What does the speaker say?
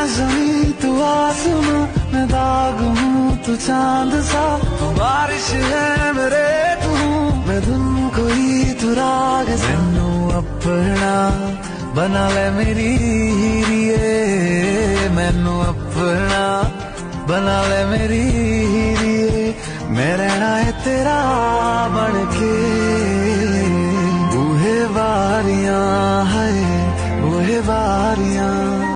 जमीन तू आसमां, मैं दाग हूँ तू चांद सा, तू बारिश है मेरे तू, मैं धुन कोई तू राग सा। मैनू अपना बना ले मेरी हीरिए, मैनू अपना बना ले मेरी हीरिए, मैं रहना है तेरा बन के। बूहे बारियां है बूहे बारियां